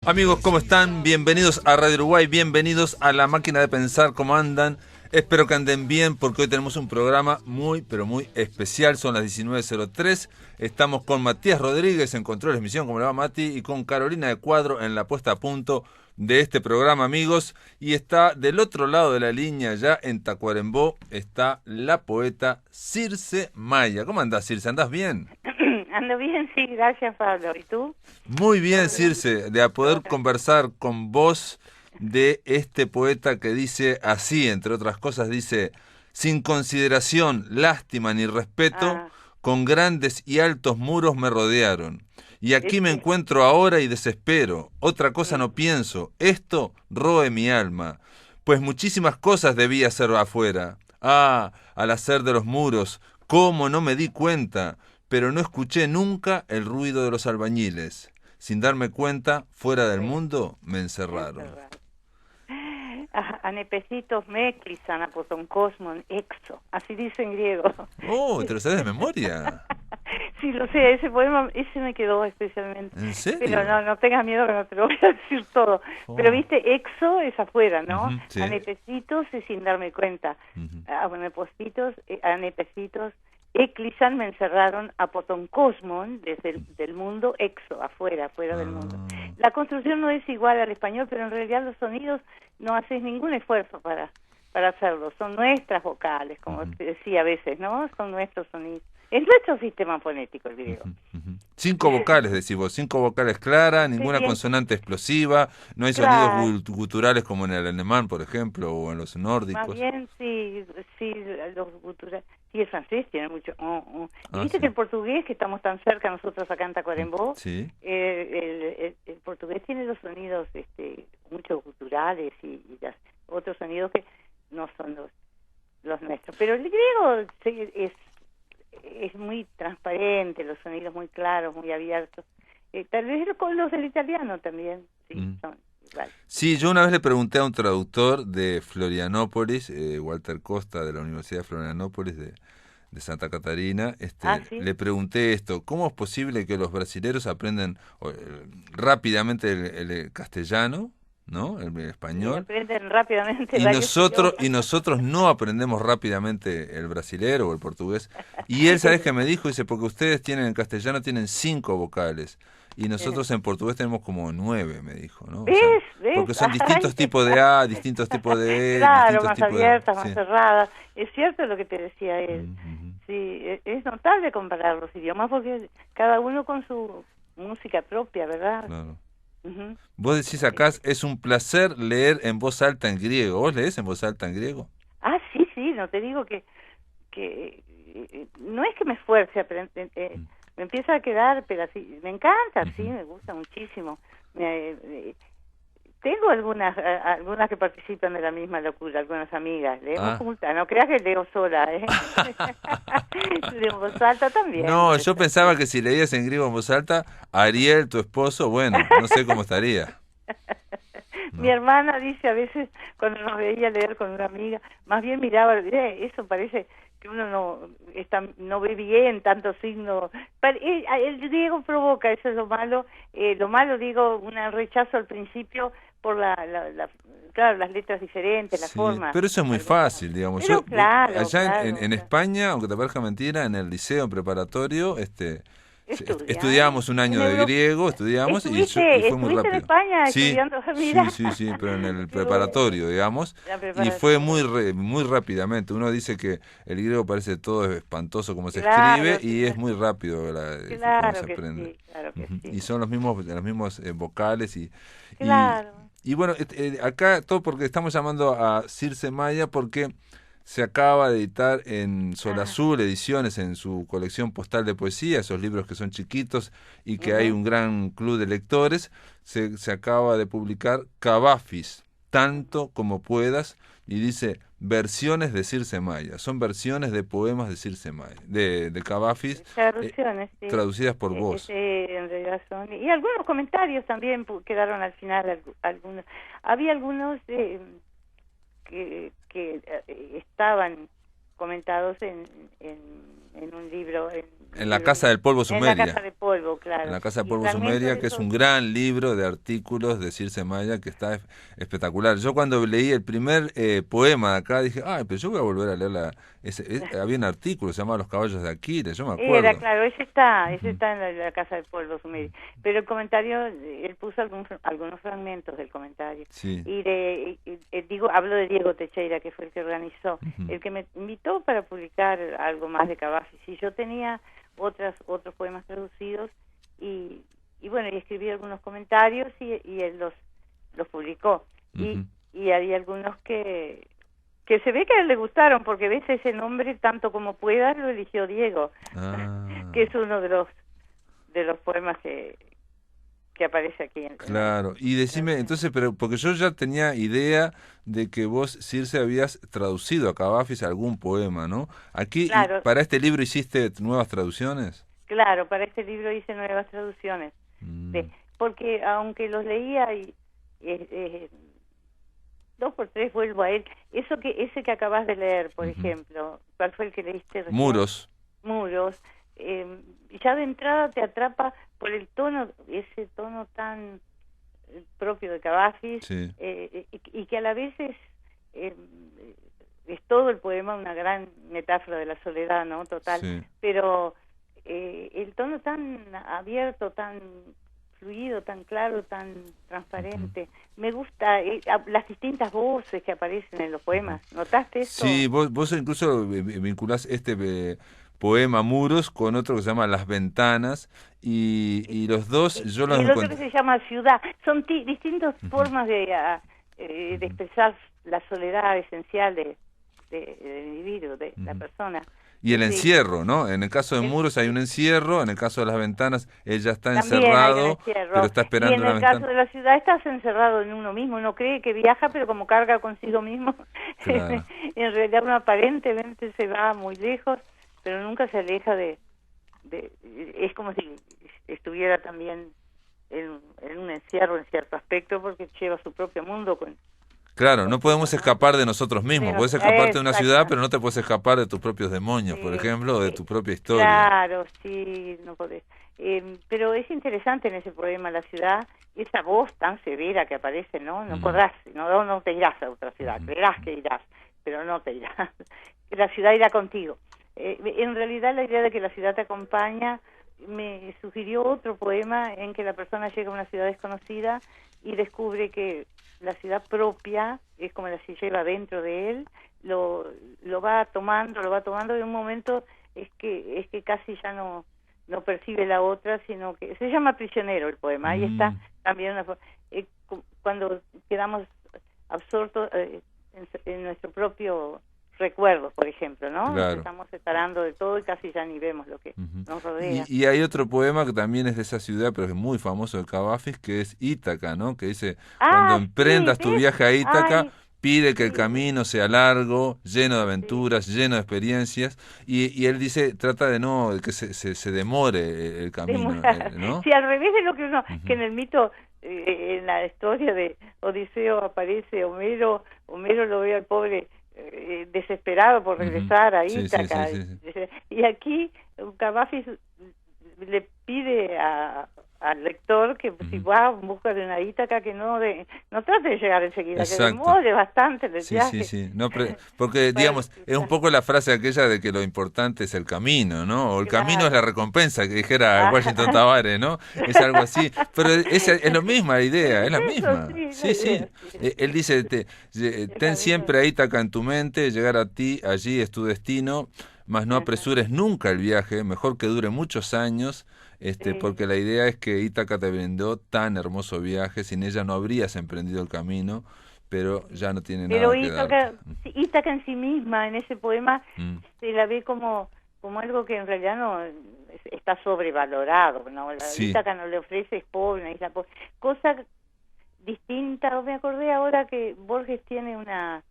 Amigos, ¿cómo están? Bienvenidos a Radio Uruguay, bienvenidos a La Máquina de Pensar, ¿cómo andan? Espero que anden bien porque hoy tenemos un programa muy, pero muy especial. Son las 19:03. Estamos con Matías Rodríguez en Control de Transmisión, ¿cómo le va, Mati? Y con Carolina de Cuadro en la puesta a punto de este programa, amigos. Y está del otro lado de la línea, ya en Tacuarembó, está la poeta Circe Maya. ¿Cómo andás, Circe? ¿Andás bien? Ando bien, sí, gracias, Pablo. ¿Y tú? Muy bien, Circe, de a poder conversar con vos de este poeta que dice así, entre otras cosas, dice: sin consideración, lástima ni respeto, Ah, con grandes y altos muros me rodearon. Y aquí me este, encuentro ahora y desespero, otra cosa mm, no pienso, esto roe mi alma, pues muchísimas cosas debía hacer afuera. Ah, al hacer de los muros, cómo no me di cuenta, pero no escuché nunca el ruido de los albañiles. Sin darme cuenta, fuera del sí, mundo, me encerraron. encerrado. Anepecitos meclisan apoton cosmon exo, así dice en griego. Oh, ¿te lo sabes de memoria? Sí, lo sé, ese poema, ese me quedó especialmente. ¿En Pero serio? no tengas miedo que no te lo voy a decir todo. Pero Oh. viste, exo es afuera, ¿no? Ujú, sí. Anepecitos es sin darme cuenta. Ujú. Anepecitos, eclisan me encerraron apoton cosmon, desde el del mundo, exo, afuera del mundo. Ah, La construcción no es igual al español, pero en realidad los sonidos no haces ningún esfuerzo para hacerlo. Son nuestras vocales, como ujú, te decía a veces, ¿no? Son nuestros sonidos. Es nuestro sistema fonético el griego. ujú, ujú. 5 vocales, decís vos, 5 vocales claras, Sí, ninguna bien, consonante explosiva, no hay sonidos claro. guturales como en el alemán, por ejemplo, o en los Más nórdicos. bien, sí, los guturales. Sí, el francés tiene mucho. Y Ah, viste sí. que el portugués, que estamos tan cerca nosotros acá en Tacuarembó, Sí. el portugués tiene los sonidos muchos guturales y otros sonidos que no son los nuestros. Pero el griego sí, es muy transparente, los sonidos muy claros, muy abiertos. Tal vez con los del italiano también, sí, Mm. son igual. Sí, yo una vez le pregunté a un traductor de Florianópolis, Walter Costa de la Universidad de Florianópolis de Santa Catarina, Ah, sí. le pregunté esto: ¿cómo es posible que los brasileros aprendan rápidamente el castellano, ¿no? El Y español, aprenden rápidamente varios idiomas. y nosotros no aprendemos rápidamente el brasilero o el portugués? Y él, ¿sabes qué me dijo? Dice: porque ustedes tienen en castellano tienen 5 vocales y nosotros en portugués tenemos como 9, me dijo, ¿no? O sea, ¿Ves? porque son Ay. distintos tipos de A, distintos tipos de E, Claro, distintos más tipos de... abiertas, más Sí. cerradas. Es cierto lo que te decía él. Ujú. Sí, es notable comparar los idiomas porque cada uno con su música propia, ¿verdad? Claro. Ujú. Vos decís acá: es un placer leer en voz alta en griego. ¿Vos lees en voz alta en griego? Sí, no te digo que no es que me esfuerce a aprender, Mm. me empieza a quedar, pero así, me encanta, sí, Ujú. me gusta muchísimo. Tengo algunas que participan de la misma locura, algunas amigas, leemos Ah. juntas, no creas que leo sola, Leo en voz alta también, No, puede yo ser, pensaba sí. que si leías en griego en voz alta, Ariel, tu esposo, bueno, no sé cómo estaría, Mi ¿no? hermana dice a veces, cuando nos veía leer con una amiga, más bien miraba, eso parece que uno no ve bien tantos signos. El griego provoca, eso es lo malo digo, un rechazo al principio por claro, las letras diferentes, la Sí, forma, pero eso es muy algunas. fácil, digamos. Pero claro, Allá claro, en España, aunque te parezca mentira, en el liceo preparatorio, estudiamos. estudiamos un En año de Europa, griego, estudiamos y fue muy estuviste en rápido. España Sí, estudiando, mira, sí, pero en el qué bueno, preparatorio, digamos, la y fue preparación. muy rápidamente. Uno dice que el griego parece todo espantoso como se escribe Claro, y es muy rápido cómo se claro que aprende. sí, claro que Ujú. sí. Y son los mismos vocales y, Claro. y bueno, acá todo porque estamos llamando a Circe Maya porque se acaba de editar en Sol Ah, Azul Ediciones, en su colección postal de poesía, esos libros que son chiquitos y que hay ujú. un gran club de lectores. Se acaba de publicar Cavafis, tanto como puedas, y dice: versiones de Circe Maya. Son versiones de poemas de Circe Maya, de Cavafis, Traducciones, sí. traducidas por vos. En realidad son. Y algunos comentarios también quedaron al final, algunos. Había algunos que estaban comentados en un libro. En la Casa del Polvo Sumeria. En la Casa del Polvo, claro. En la Casa del Polvo Sumeria, que es un gran libro de artículos de Circe Maya que está espectacular. Yo cuando leí el primer poema de acá dije, ay, pero yo voy a volver a leer había un artículo, se llamaba Los caballos de Aquiles, yo me acuerdo. Era, claro, ese está en la Casa del Polvo Sumeria. Pero el comentario, él puso algunos fragmentos del comentario. Sí. Y hablo de Diego Teixeira, que fue el que organizó, el que me invitó para publicar algo más de Cavafis. Y yo tenía otros poemas traducidos y bueno, y escribí algunos comentarios y él los publicó. Y había algunos que se ve que a él le gustaron, porque ves ese nombre Tanto como puedas lo eligió Diego, que es uno de los poemas que aparece aquí. Claro, y decime, entonces, pero porque yo ya tenía idea de que vos, Circe, habías traducido a Cavafis algún poema, ¿no? Aquí, claro. ¿Para este libro hiciste nuevas traducciones? Claro, para este libro hice nuevas traducciones, porque aunque los leía y 2 por 3 vuelvo a él, ese que acabas de leer, por ejemplo, ¿cuál fue el que leíste recién? Muros, ya de entrada te atrapa por el tono, ese tono tan propio de Cavafis, sí. Y que a la vez es todo el poema una gran metáfora de la soledad, ¿no? Total, sí. Pero el tono tan abierto, tan fluido, tan claro, tan transparente. Me gusta las distintas voces que aparecen en los poemas. ¿Notaste eso? Sí, vos incluso vinculás este poema Muros con otro que se llama Las Ventanas y los dos yo los encuentro. Y el otro que se llama Ciudad. Son distintas formas de expresar la soledad esencial del individuo, de la persona. Y el encierro, ¿no? En el caso de Muros hay un encierro, en el caso de Las Ventanas ella está también encerrado, pero está esperando una ventana. Y en el caso de la ciudad estás encerrado en uno mismo, uno cree que viaja, pero como carga consigo mismo, claro. En realidad uno aparentemente se va muy lejos, pero nunca se aleja es como si estuviera también en un encierro en cierto aspecto, porque lleva su propio mundo con... Claro, no podemos escapar de nosotros mismos. Puedes escaparte de una ciudad, pero no te puedes escapar de tus propios demonios, por ejemplo, o de tu propia historia. Claro, sí, no podés. Pero es interesante en ese poema la ciudad, esa voz tan severa que aparece, ¿no? No podrás, no te irás a otra ciudad, creerás que irás, pero no te irás. La ciudad irá contigo. En realidad la idea de que la ciudad te acompaña me sugirió otro poema en que la persona llega a una ciudad desconocida y descubre que la ciudad propia es como la si lleva dentro de él, lo va tomando y en un momento es que casi ya no percibe la otra, sino que se llama Prisionero el poema. Ahí está también cuando quedamos absortos en nuestro propio recuerdos, por ejemplo, ¿no? Claro. Nos estamos separando de todo y casi ya ni vemos lo que nos rodea. Y hay otro poema que también es de esa ciudad, pero que es muy famoso de Cavafis, que es Ítaca, ¿no? Que dice, cuando emprendas tu viaje a Ítaca, pide que el camino sea largo, lleno de aventuras, lleno de experiencias, y él dice, trata de que se demore el camino, ¿no? Sí, al revés de lo que uno, que en el mito, en la historia de Odiseo aparece Homero lo ve al pobre desesperado por regresar a Ítaca. Sí. Y aquí Cavafis le pide al lector que si va en busca de una Ítaca que no trate de llegar enseguida, exacto, que demore bastante el viaje. Sí. No, porque digamos, es un poco la frase aquella de que lo importante es el camino, ¿no? O el camino es la recompensa, que dijera Washington Tavares, ¿no? Es algo así, pero es la misma idea, es la misma. Sí. Él dice, ten siempre a Ítaca en tu mente, llegar a ti, allí es tu destino, mas no apresures nunca el viaje, mejor que dure muchos años, porque la idea es que Ítaca te brindó tan hermoso viaje, sin ella no habrías emprendido el camino, pero ya no tiene nada que dar. Ítaca en sí misma, en ese poema, se la ve como algo que en realidad no está sobrevalorado, ¿no? Ítaca no le ofrece, es pobre, una isla pobre. Cosa distinta, me acordé ahora que Borges tiene unas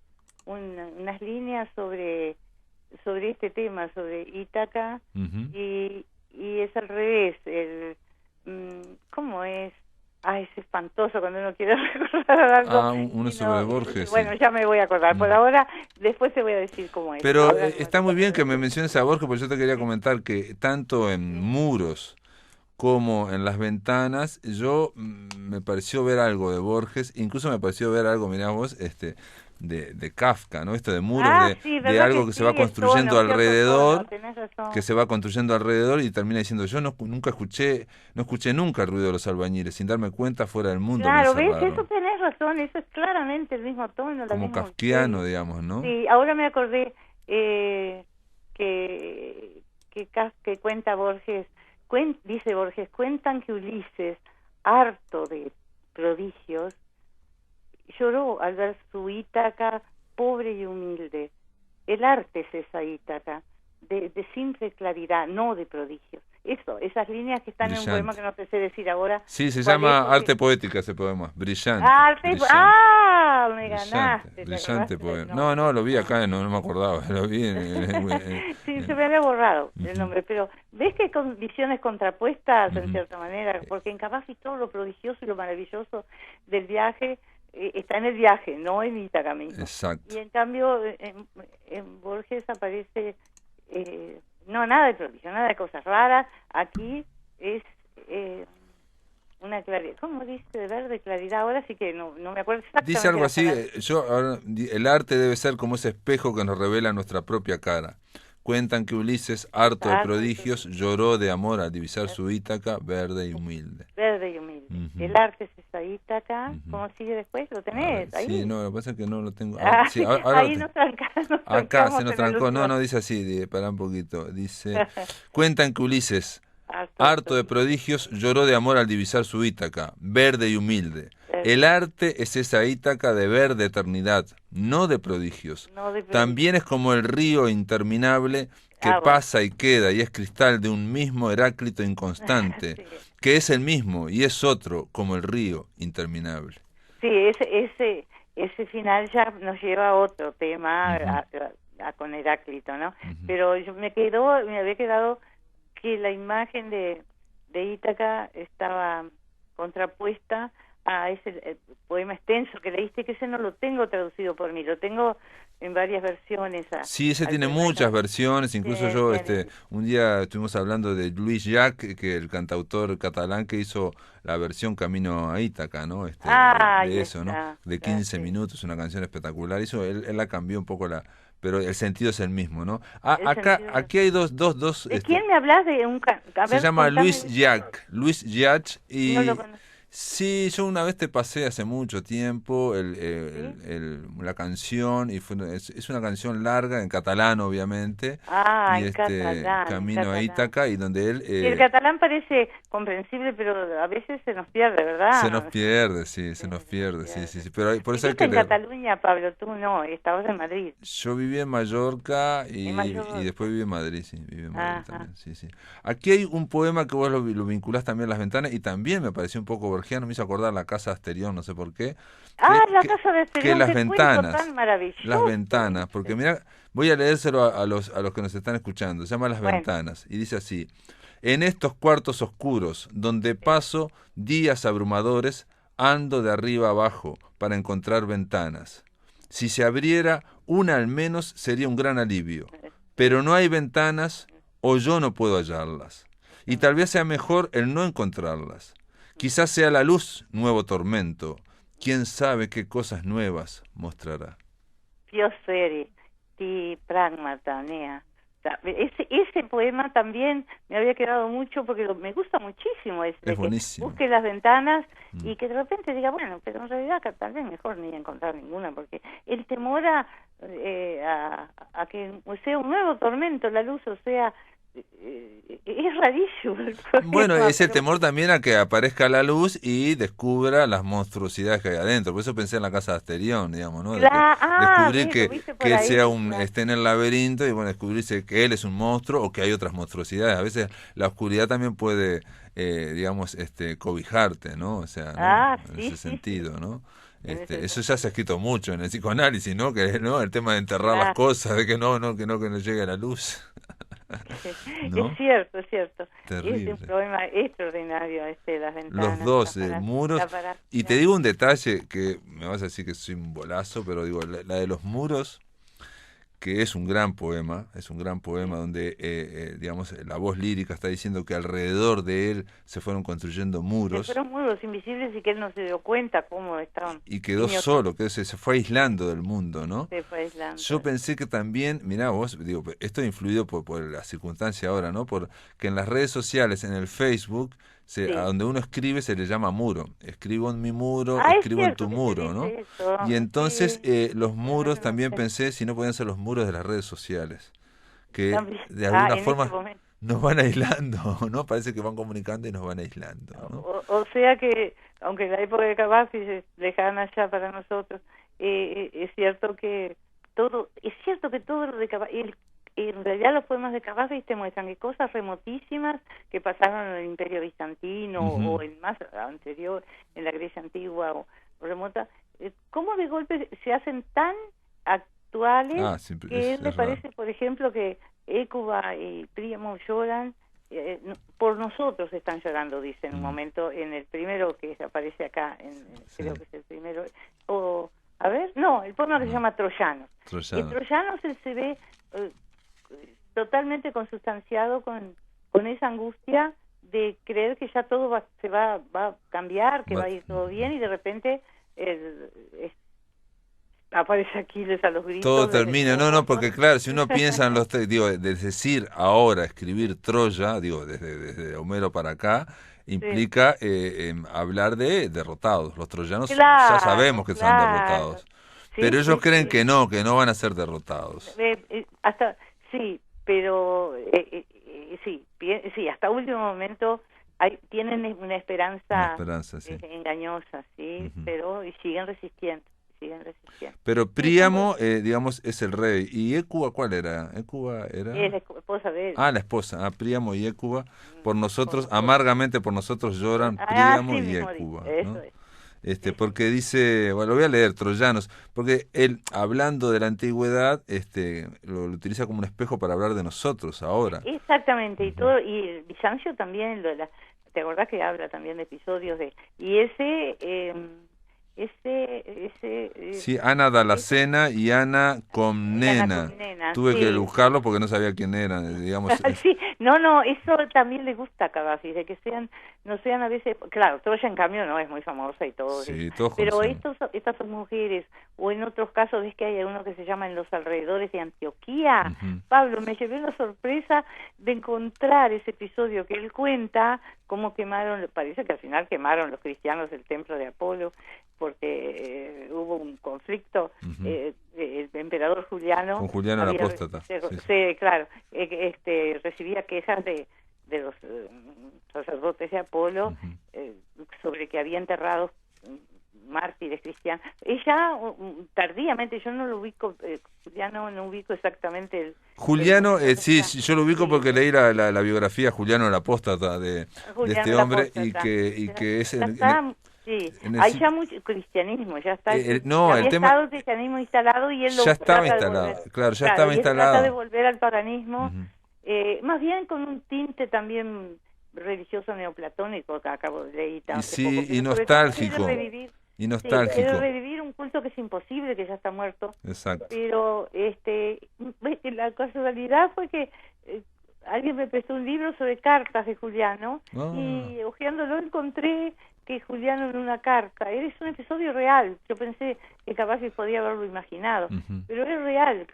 líneas sobre este tema, sobre Ítaca, y es al revés. ¿Cómo es? Ay, es espantoso cuando uno quiere recordar algo. Uno sobre Borges. Bueno, sí. ya me voy a acordar. Por ahora, después te voy a decir cómo es. Pero Ahora no está muy recuerdo. bien que me menciones a Borges, porque yo te quería comentar que tanto en muros como en las ventanas, yo me pareció ver algo de Borges, incluso me pareció ver algo, mirá vos, de Kafka, ¿no? Esto de muros, Sí, de verdad algo que que se sí, va el construyendo tono, cierto alrededor, tono, tenés razón. que se va construyendo alrededor y termina diciendo, yo no escuché nunca el ruido de los albañiles, sin darme cuenta fuera del mundo me Claro, ¿ves? Eso encerraron. tenés razón, eso es claramente el mismo tono, la Como misma kafkiano, ausencia. digamos, ¿no? Sí, ahora me acordé que cuenta Borges, dice Borges, cuentan que Ulises, harto de prodigios, lloró al ver su Ítaca pobre y humilde. El arte es esa Ítaca, de simple claridad, no de prodigios. Eso, esas líneas que están en un Brillante. poema que no te sé decir ahora. Sí, se cuál es, llama porque- Arte Poética ese poema, brillante. Arte, brillante. me Brillante, ganaste. ¿te brillante acordaste del poema. nombre? No, lo vi acá, no me acordaba, lo vi Sí, se me había borrado el Ujú. nombre, pero ves que con visiones contrapuestas, en Ujú. cierta manera, porque en Cavafis todo lo prodigioso y lo maravilloso del viaje está en el viaje, no en Ítaca mismo. Exacto. Y en cambio, en Borges aparece, no, nada de prodigio, nada de cosas raras. Aquí es una claridad, ¿cómo dice? De verde claridad, ahora sí que no me acuerdo exactamente. Dice algo las así, palabras. el arte debe ser como ese espejo que nos revela nuestra propia cara. Cuentan que Ulises, harto de Harto de prodigios, lloró de amor al divisar su Ítaca verde y humilde. Verde y humilde. Ujú. El arte es esa Ítaca. Ujú. ¿Cómo sigue después? ¿Lo A tenés? ver, Ahí. sí, no, lo que pasa es que no lo tengo. Sí, Ahora lo ahí tengo. nos trancamos. Acá se nos trancó. No, dice así, pará un poquito. Dice, cuentan que Ulises, harto de prodigios, lloró de amor al divisar su Ítaca, verde y humilde. El arte es esa Ítaca de verde eternidad, no de prodigios. No de También es como el río interminable que bueno. pasa y queda y es cristal de un mismo Heráclito inconstante, Sí. que es el mismo y es otro como el río interminable. Sí, ese final ya nos lleva a otro tema, con Heráclito, ¿no? Pero me había quedado que la imagen de Ítaca estaba contrapuesta a ese poema extenso que leíste, que ese no lo tengo traducido por mí, lo tengo en varias versiones. Sí, ese tiene muchas versiones, incluso Bien, yo bien. un día estuvimos hablando de Luis Llach, que el cantautor catalán que hizo la versión Camino a Ítaca, ¿no? De eso, ¿no? De 15 minutos, una canción espectacular. Eso él la cambió un poco pero el sentido es el mismo, ¿no? Aquí hay dos. ¿De quién me hablas? Se llama Luis Llach, y no lo conozco. sí, yo una vez te pasé hace mucho tiempo la canción y es una canción larga en catalán, obviamente. Y en catalán. Camino a Ítaca, y donde él Y el catalán parece comprensible, pero a veces se nos pierde, ¿verdad? se nos pierde, sí, se nos pierde, sí. Pero por eso hay que en Cataluña, Pablo, tú no, estabas en Madrid. Yo viví en Mallorca y después viví en Madrid, sí, viví en Madrid también, sí. Aquí hay un poema que vos lo vinculás también a Las Ventanas y también me pareció un poco borgiano, me hizo acordar La Casa de Asterión, no sé por qué. La Casa de Asterión, que las ventanas, tan maravilloso. Las ventanas, porque mira, voy a leérselo a los que nos están escuchando, se llama Las Ventanas y dice así: en estos cuartos oscuros, donde paso días abrumadores, ando de arriba abajo para encontrar ventanas. Si se abriera una al menos sería un gran alivio, pero no hay ventanas o yo no puedo hallarlas. Y tal vez sea mejor el no encontrarlas. Quizás sea la luz nuevo tormento. Quién sabe qué cosas nuevas mostrará. Dios seri, ti pragmata, nea. Ese poema también me había quedado mucho porque me gusta muchísimo. Es buenísimo. Busque las ventanas y que de repente diga, bueno, pero en realidad tal vez mejor ni encontrar ninguna, porque el temor a que sea un nuevo tormento la luz, o sea, es rarísimo el problema. Bueno, es el temor también a que aparezca la luz y descubra las monstruosidades que hay adentro. Por eso pensé en La Casa de Asterión, digamos, ¿no? Descubrir que él sea esté en el laberinto y bueno, descubrirse que él es un monstruo o que hay otras monstruosidades. A veces la oscuridad también puede, digamos, cobijarte, ¿no? O sea, ¿no? En ese sentido, ¿no? Eso ya se ha escrito mucho en el psicoanálisis, ¿no? Que no el tema de enterrar las cosas, de que no llegue la luz. ¿No? Es cierto, es cierto. Terrible. Es un problema extraordinario las ventanas. Los dos la muros. Y te digo un detalle que me vas a decir que soy un bolazo, pero digo, la de los muros, que es un gran poema donde, digamos, la voz lírica está diciendo que alrededor de él se fueron construyendo muros fueron muros invisibles y que él no se dio cuenta cómo estaban. y quedó solo, que se fue aislando del mundo, ¿no? Se fue aislando. Yo pensé que también, mirá vos, digo, esto influido por la circunstancia ahora, ¿no? Porque en las redes sociales, en el Facebook, a donde uno escribe se le llama muro. Escribo en mi muro, escribo en tu muro, ¿no? Eso. Y entonces los muros también pensé si no podían ser los muros de las redes sociales, que También. de alguna forma nos van aislando, ¿no? Parece que van comunicando y nos van aislando, ¿no? O sea que, aunque la época de Cavafis es lejana ya para nosotros, es cierto que todo lo de Cavafis, en realidad los poemas de Cavafis te muestran que cosas remotísimas que pasaron en el Imperio Bizantino o en más anterior, en la Grecia antigua o remota, cómo de golpe se hacen tan actuales que me parece, por ejemplo, que Hécuba y Príamo lloran, por nosotros están llorando, dice en un momento, en el primero que aparece acá, creo que es el primero, el poema que se llama Troyanos. En Troyanos él se ve totalmente consustanciado con esa angustia de creer que ya todo va a cambiar, que va a ir todo bien, y de repente aparece Aquiles a los gritos. Todo termina, porque claro, si uno piensa en los de decir ahora, escribir Troya, desde Homero para acá, implica hablar de derrotados. Los troyanos ya sabemos que son derrotados. Pero ellos creen que no van a ser derrotados. Pero hasta último momento tienen una esperanza engañosa, pero siguen resistiendo. Pero Príamo, digamos, es el rey. ¿Y Hécuba cuál era? ¿Hécuba era? Es la esposa de él. La esposa. Príamo y Hécuba. Amargamente por nosotros lloran Príamo y Hécuba, ¿no? Porque dice, lo voy a leer, Troyanos, porque él, hablando de la antigüedad, lo utiliza como un espejo para hablar de nosotros ahora. Exactamente, y Bizancio también, ¿te acordás que habla también de episodios y sí, Ana Dalacena y Ana Comnena. Tuve que buscarlo porque no sabía quién eran, digamos. Sí, eso también le gusta a Cavafis, de que no sean a veces, claro, Troya en cambio no es muy famosa y todo, sí, pero estas mujeres, o en otros casos ves que hay uno que se llama En los alrededores de Antioquía. Pablo, me llevé la sorpresa de encontrar ese episodio que él cuenta, cómo parece que al final quemaron los cristianos el templo de Apolo, porque hubo un conflicto, el emperador Juliano... Con Juliano el apóstata. Claro, recibía quejas de los sacerdotes de Apolo sobre que había enterrado mártires cristianos. Ella, tardíamente, yo no lo ubico, Juliano no ubico exactamente Juliano, sí, yo lo ubico porque leí la biografía Juliano el apóstata de este hombre, y que es... Sí, hay ya mucho cristianismo, ya está. El cristianismo instalado y él ya estaba instalado, estaba instalado. Trata de volver al paganismo, más bien con un tinte también religioso neoplatónico que acabo de leer. Y nostálgico. Quiere revivir un culto que es imposible, que ya está muerto. Exacto. Pero la casualidad fue que alguien me prestó un libro sobre cartas de Juliano y hojeándolo encontré que Juliano en una carta, es un episodio real, yo pensé que capaz que podía haberlo imaginado, pero es real.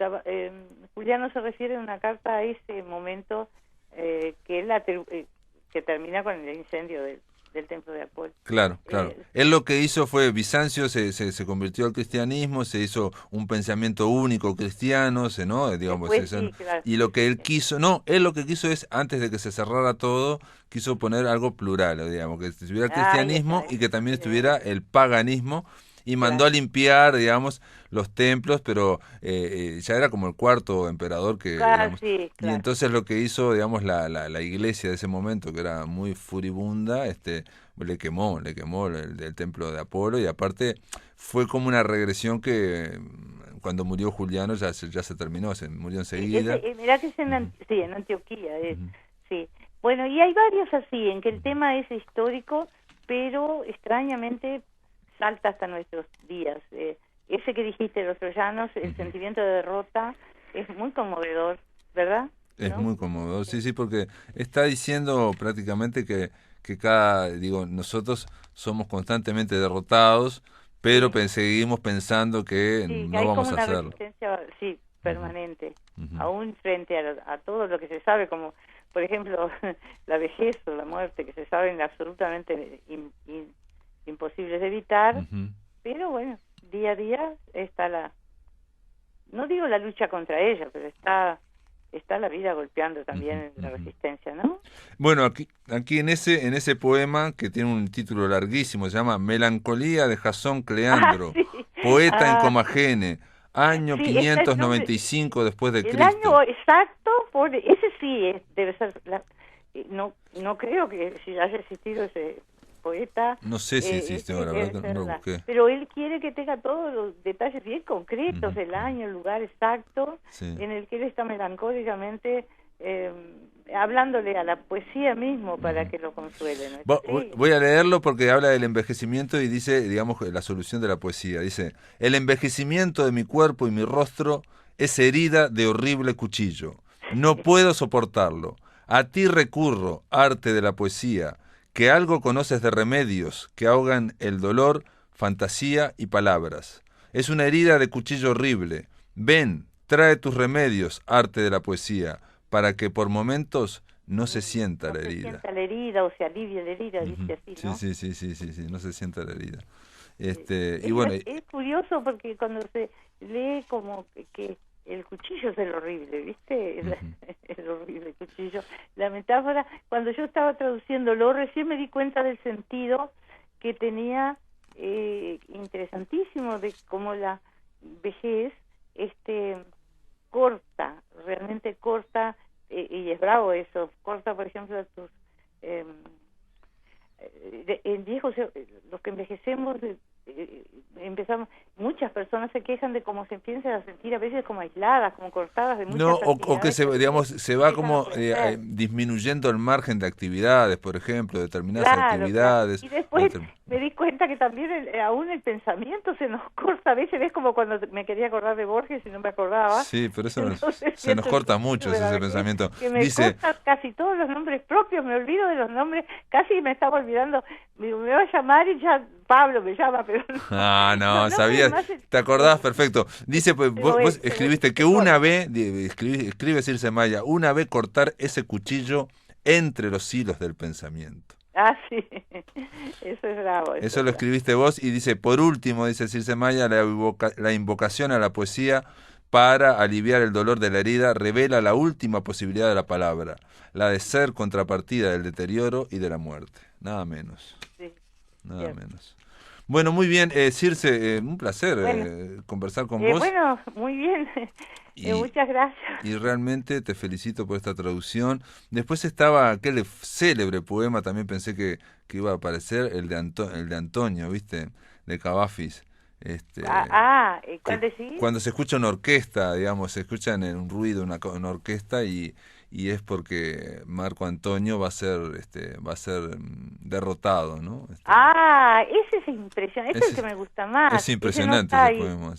Juliano se refiere en una carta a ese momento que termina con el incendio del templo de Apolo. Claro. Él lo que hizo fue, Bizancio se convirtió al cristianismo, se hizo un pensamiento único cristiano, digamos, y lo que él quiso, él lo que quiso es, antes de que se cerrara todo, quiso poner algo plural, digamos, que estuviera el cristianismo y que también estuviera el paganismo, y mandó a limpiar, digamos, los templos, pero ya era como el cuarto emperador que... Y entonces lo que hizo, digamos, la iglesia de ese momento, que era muy furibunda, le quemó el templo de Apolo, y aparte fue como una regresión que cuando murió Juliano ya se terminó, se murió enseguida. Mirá que es en Antioquía, sí. Bueno, y hay varios así, en que el tema es histórico, pero extrañamente salta hasta nuestros días. Ese que dijiste, Los Troyanos, el sentimiento de derrota, es muy conmovedor, ¿verdad? Es ¿no? muy conmovedor, sí, porque está diciendo prácticamente que nosotros somos constantemente derrotados, pero seguimos pensando que no vamos a hacerlo. Sí, hay como una resistencia, permanente, aún frente a todo lo que se sabe, como por ejemplo la vejez o la muerte, que se saben absolutamente imposibles de evitar, pero bueno, día a día está no digo la lucha contra ella, pero está la vida golpeando también la resistencia, ¿no? Bueno, aquí en ese poema, que tiene un título larguísimo, se llama Melancolía de Jasón Cleandro, poeta en Comagene, año 595 después de Cristo. El año exacto, ese sí debe ser, no creo que si haya existido ese poeta. No sé si existe ahora, no lo busqué. Pero él quiere que tenga todos los detalles bien concretos, el año, el lugar exacto, en el que él está melancólicamente hablándole a la poesía mismo para que lo consuele, ¿no? Voy a leerlo porque habla del envejecimiento y dice, digamos, la solución de la poesía. Dice: el envejecimiento de mi cuerpo y mi rostro es herida de horrible cuchillo. No puedo soportarlo. A ti recurro, arte de la poesía, que algo conoces de remedios que ahogan el dolor, fantasía y palabras. Es una herida de cuchillo horrible. Ven, trae tus remedios, arte de la poesía, para que por momentos no se sienta la herida. No se sienta la herida o se alivie la herida, dice así, ¿no? Sí, no se sienta la herida. Y bueno, es curioso porque cuando se lee como que el cuchillo es el horrible, ¿viste? El horrible cuchillo. La metáfora, cuando yo estaba traduciéndolo, recién me di cuenta del sentido que tenía interesantísimo de cómo la vejez corta, realmente corta, y es bravo eso, corta, por ejemplo, tus... en viejos, los que envejecemos... empezamos, muchas personas se quejan de cómo se empiezan a sentir a veces como aisladas, como cortadas de muchas actividades. O que se va como disminuyendo el margen de actividades, por ejemplo, determinadas actividades. Y después me di cuenta que también aún el pensamiento se nos corta, a veces es como cuando me quería acordar de Borges y no me acordaba. Sí, pero eso se nos corta mucho ese pensamiento. Que me corta casi todos los nombres propios, me olvido de los nombres, casi me estaba olvidando, me va a llamar y ya Pablo me llama, pero no, sabías, te acordabas perfecto. Dice, pues, vos escribiste que una vez, escribe Circe Maya, una vez cortar ese cuchillo entre los hilos del pensamiento. Ah, sí, eso es bravo. Eso lo escribiste vos y dice, por último, dice Circe Maya, la invocación a la poesía para aliviar el dolor de la herida revela la última posibilidad de la palabra, la de ser contrapartida del deterioro y de la muerte. Nada menos. Sí. Nada menos. Bueno, muy bien, Circe, un placer conversar con vos. Bueno, muy bien, muchas gracias. Y realmente te felicito por esta traducción. Después estaba aquel célebre poema, también pensé que iba a aparecer, el de Antonio, ¿viste? De Cavafis. Cuando se escucha una orquesta, digamos, se escucha un ruido, una orquesta y es porque Marco Antonio va a ser derrotado, ¿no? Ese es impresionante, ese es el que me gusta más. Es impresionante ese poema.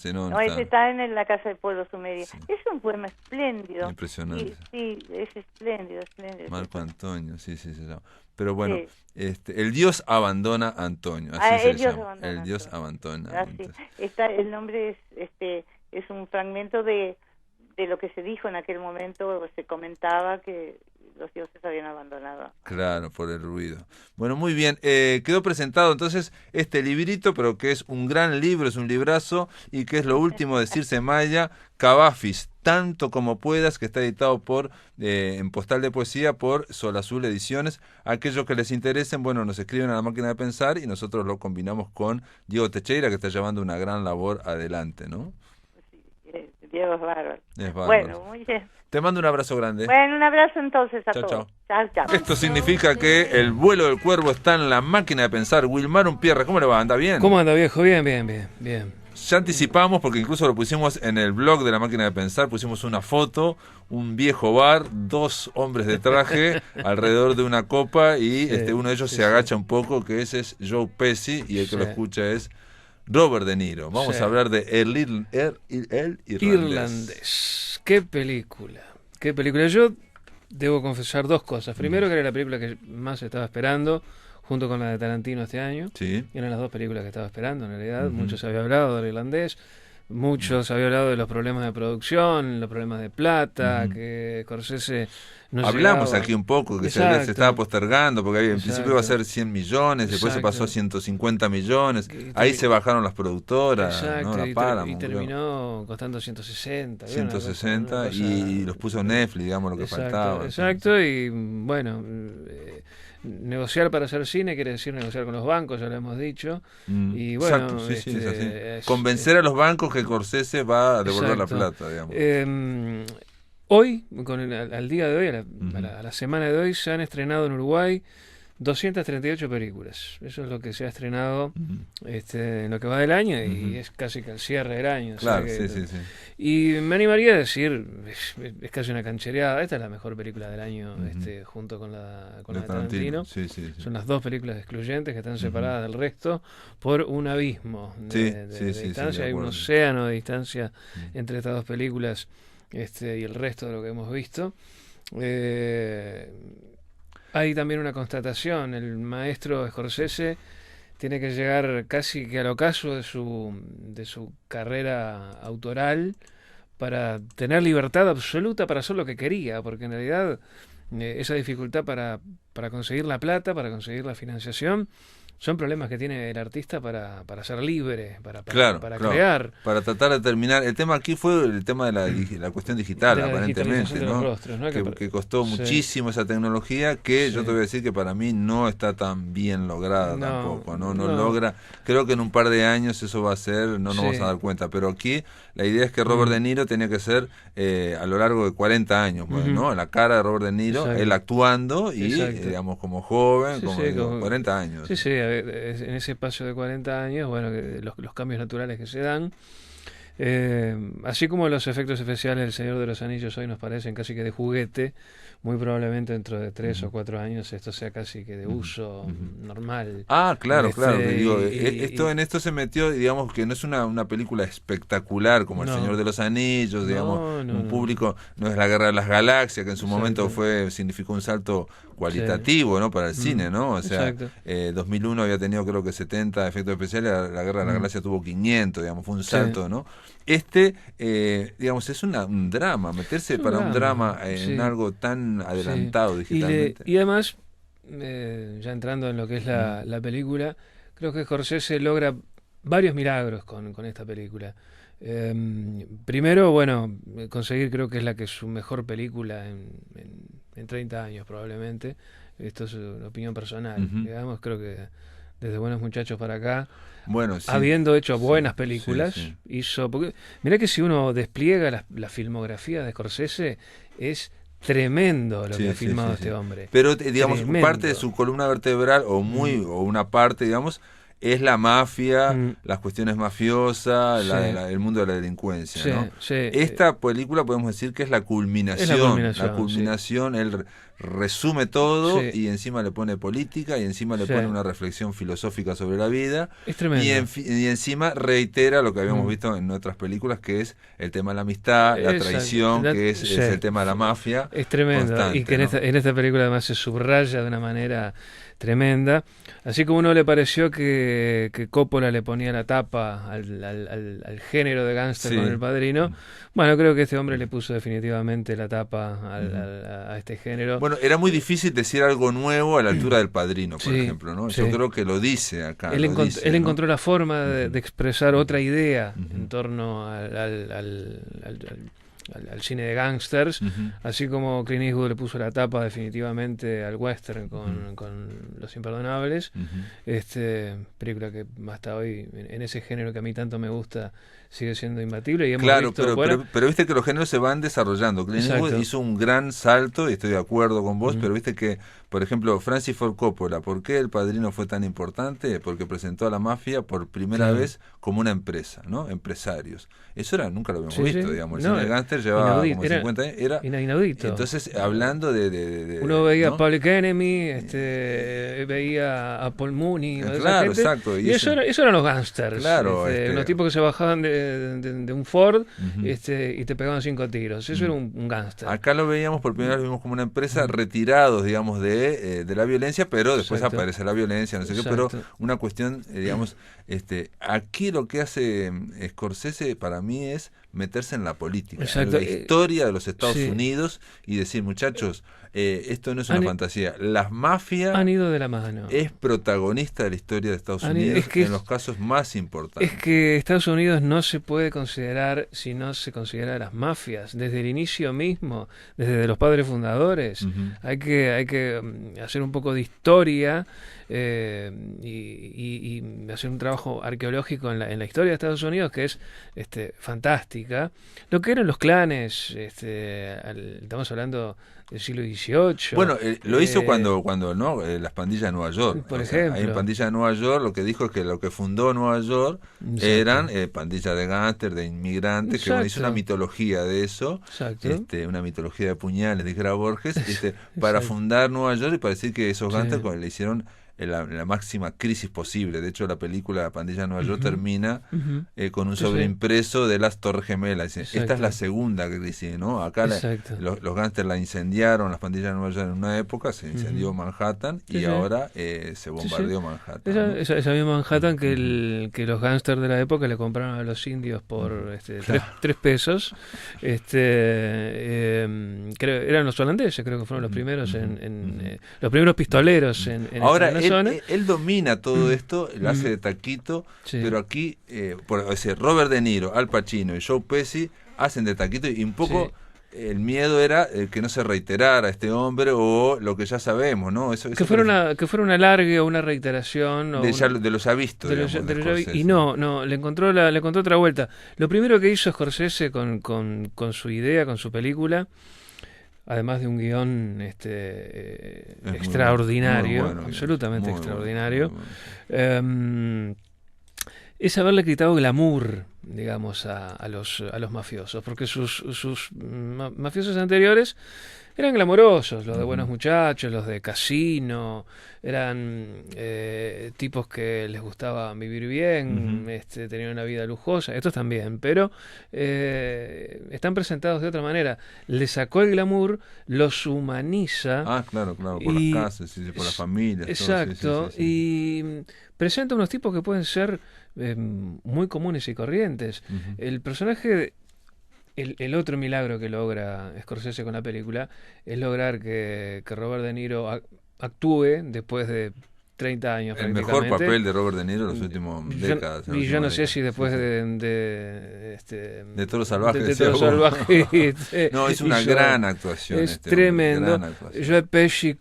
Ese está en la Casa del Pueblo Sumerio. Es un poema espléndido. Impresionante. Sí, es espléndido. Marco Antonio, sí. Pero bueno, el Dios abandona a Antonio, así se llama. El Dios abandona. El nombre es un fragmento de lo que se dijo en aquel momento, se comentaba que los dioses habían abandonado. Claro, por el ruido. Bueno, muy bien. Quedó presentado entonces este librito, pero que es un gran libro, es un librazo, y que es lo último de Circe Maya, Cavafis, tanto como puedas, que está editado en Postal de Poesía por Sol Azul Ediciones. Aquellos que les interesen, bueno, nos escriben a La Máquina de Pensar y nosotros lo combinamos con Diego Teixeira, que está llevando una gran labor adelante, ¿no? Diego es bárbaro. Bueno, muy bien. Te mando un abrazo grande. Bueno, un abrazo entonces a todos. Chao. Esto significa que el vuelo del cuervo está en La Máquina de Pensar. Wilmar Unpierre, ¿cómo le va? ¿Anda bien? ¿Cómo anda, viejo? Bien. ya anticipamos, porque incluso lo pusimos en el blog de La Máquina de Pensar, pusimos una foto, un viejo bar, 2 hombres de traje alrededor de una copa y uno de ellos se agacha un poco, que ese es Joe Pesci, y el que lo escucha es Robert De Niro. Vamos a hablar de El Irlandés. Qué película. Yo debo confesar 2 cosas. Primero, que era la película que más estaba esperando, junto con la de Tarantino este año. Sí. Eran las 2 películas que estaba esperando, en realidad. Muchos había hablado del Irlandés, muchos había hablado de los problemas de producción, los problemas de plata, que Scorsese no hablamos llegaba. Aquí un poco, que se estaba postergando, porque en principio iba a ser 100 millones, después se pasó a 150 millones, ahí se bajaron las productoras, ¿no? La Paramount, y terminó costando 160. 160 y los puso Netflix, digamos, lo que faltaba. Exacto, y bueno, negociar para hacer cine quiere decir negociar con los bancos, ya lo hemos dicho. Y bueno, exacto, sí, es así. Convencer a los bancos que Scorsese va a devolver la plata, digamos. Hoy, al día de hoy, a la semana de hoy, se han estrenado en Uruguay 238 películas. Eso es lo que se ha estrenado en lo que va del año, y es casi que el cierre del año. Claro, o sea sí. Y me animaría a decir, es casi una canchereada, esta es la mejor película del año, junto con la de Tarantino. Sí. Son las 2 películas excluyentes que están separadas del resto por un abismo de distancia. Hay un océano de distancia entre estas 2 películas y el resto de lo que hemos visto. Hay también una constatación: el maestro Scorsese tiene que llegar casi que al ocaso de su carrera autoral para tener libertad absoluta para hacer lo que quería, porque en realidad esa dificultad para conseguir la plata, para conseguir la financiación, son problemas que tiene el artista para ser libre, para crear. Para tratar de terminar. El tema aquí fue el tema de la cuestión digital, aparentemente, ¿no? Rostros, ¿no? Que costó muchísimo esa tecnología, que yo te voy a decir que para mí no está tan bien lograda tampoco, ¿no? No logra. Creo que en un par de años eso va a ser, no nos vamos a dar cuenta. Pero aquí la idea es que Robert De Niro tenía que ser a lo largo de 40 años, ¿no? La cara de Robert De Niro, él actuando y, digamos, como joven, como 40 años. Sí, en ese espacio de 40 años, bueno, los cambios naturales que se dan, así como los efectos especiales del Señor de los Anillos hoy nos parecen casi que de juguete, muy probablemente dentro de 3 o 4 años esto sea casi que de uso normal. Claro. En esto se metió, digamos, que no es una película espectacular como El Señor de los Anillos, digamos, un público, no es La Guerra de las Galaxias, que en su momento significó un salto cualitativo, ¿no? Para el cine, ¿no? O sea, 2001 había tenido creo que 70 efectos especiales, La Guerra de las Galaxias tuvo 500, digamos, fue un salto, ¿no? Digamos, es un drama, meterse para un drama en algo tan adelantado digitalmente. Y además, ya entrando en lo que es la película, creo que Scorsese logra varios milagros con esta película. Primero, bueno, conseguir, creo que es la que es su mejor película en 30 años probablemente. Esto es una opinión personal, digamos. Creo que desde Buenos Muchachos para acá, habiendo hecho buenas películas, hizo... Porque mirá que si uno despliega la filmografía de Scorsese, es tremendo lo que ha filmado este hombre. Pero, digamos, parte de su columna vertebral, o una parte, digamos, es la mafia, las cuestiones mafiosas, el mundo de la delincuencia, ¿no? Esta película podemos decir que es la culminación, él resume todo y encima le pone política y encima le pone una reflexión filosófica sobre la vida. Es tremendo. Y encima reitera lo que habíamos visto en otras películas, que es el tema de la amistad, la traición, que es el tema de la mafia. Es tremendo, y que en esta película además se subraya de una manera tremenda. Así como uno le pareció que Coppola le ponía la tapa al género de gángster con El Padrino, bueno, creo que este hombre le puso definitivamente la tapa a este género. Bueno, era muy difícil decir algo nuevo a la altura del Padrino, por ejemplo, ¿no? Yo creo que lo dice acá. Él encontró la forma de expresar otra idea en torno al cine de gángsters, así como Clint Eastwood le puso la tapa definitivamente al western con Los Imperdonables. Película que hasta hoy, en ese género que a mí tanto me gusta, sigue siendo imbatible. Y hemos visto, pero viste que los géneros se van desarrollando. Clint Eastwood hizo un gran salto, y estoy de acuerdo con vos, pero viste que, por ejemplo, Francis Ford Coppola, ¿por qué El Padrino fue tan importante? Porque presentó a la mafia por primera vez como una empresa, ¿no? Empresarios. Eso nunca lo habíamos visto, digamos. El cine de gángster llevaba como 50 años. Era inaudito. Entonces, hablando de uno veía, ¿no?, a Public Enemy, veía a Paul Mooney. Claro, exacto. Y eso eran los gángsters. Claro. Unos tipos que se bajaban de un Ford y te pegaban 5 tiros. Eso era un gángster. Acá lo veíamos por primera vez, vimos como una empresa retirados, digamos, de la violencia, pero después aparece la violencia, no sé qué, pero una cuestión, digamos, aquí lo que hace Scorsese para mí es meterse en la política, en la historia de los Estados Unidos y decir, muchachos, esto no es una fantasía. Las mafias han ido de la mano. Es protagonista de la historia de Estados Unidos en los casos más importantes. Es que Estados Unidos no se puede considerar si no se considera las mafias. Desde el inicio mismo, desde los padres fundadores, hay que hacer un poco de historia y hacer un trabajo arqueológico en la historia de Estados Unidos que es fantástica. Lo que eran los clanes, estamos hablando del siglo XVIII. Bueno, lo hizo cuando ¿no? Las pandillas de Nueva York. Por ejemplo. Ahí en Pandillas de Nueva York lo que dijo es que lo que fundó Nueva York eran pandillas de gángster, de inmigrantes, que hizo una mitología de eso, una mitología de puñales, dijera Borges, para fundar Nueva York y para decir que esos gángsters le hicieron la máxima crisis posible. De hecho, la película Pandilla de Nueva York termina con un sobreimpreso de las Torres Gemelas. Esta es la segunda crisis, ¿no? Acá los gángsters la incendiaron, las pandillas de Nueva York en una época, se incendió Manhattan y ahora se bombardeó Manhattan. ¿No? Esa misma Manhattan que los gángsters de la época le compraron a los indios por 3 pesos. Creo, eran los holandeses, creo que fueron los primeros los primeros pistoleros en ahora esa zona. Él domina todo esto, lo hace de taquito, pero aquí Robert De Niro, Al Pacino y Joe Pesci hacen de taquito y un poco el miedo era que no se reiterara este hombre o lo que ya sabemos, ¿no? Que fuera un alargue o una reiteración de los ya vistos, y no, le encontró otra vuelta. Lo primero que hizo Scorsese con su idea, con su película, además de un guión extraordinario, muy bueno, absolutamente extraordinario, es haberle quitado glamour, digamos, a los mafiosos, porque sus mafiosos anteriores eran glamorosos, los de Buenos Muchachos, los de Casino, eran tipos que les gustaba vivir bien, tenían una vida lujosa, estos también, pero están presentados de otra manera. Le sacó el glamour, los humaniza. Claro, por las casas, por las familias. Exacto, todo, y presenta unos tipos que pueden ser muy comunes y corrientes. El personaje... El otro milagro que logra Scorsese con la película es lograr que Robert De Niro actúe después de 30 años el mejor papel de Robert De Niro en las últimas décadas. Y yo no sé si después de Toro Salvaje. De Toro Salvaje no, es una gran actuación. Es tremendo. Joe Pesci,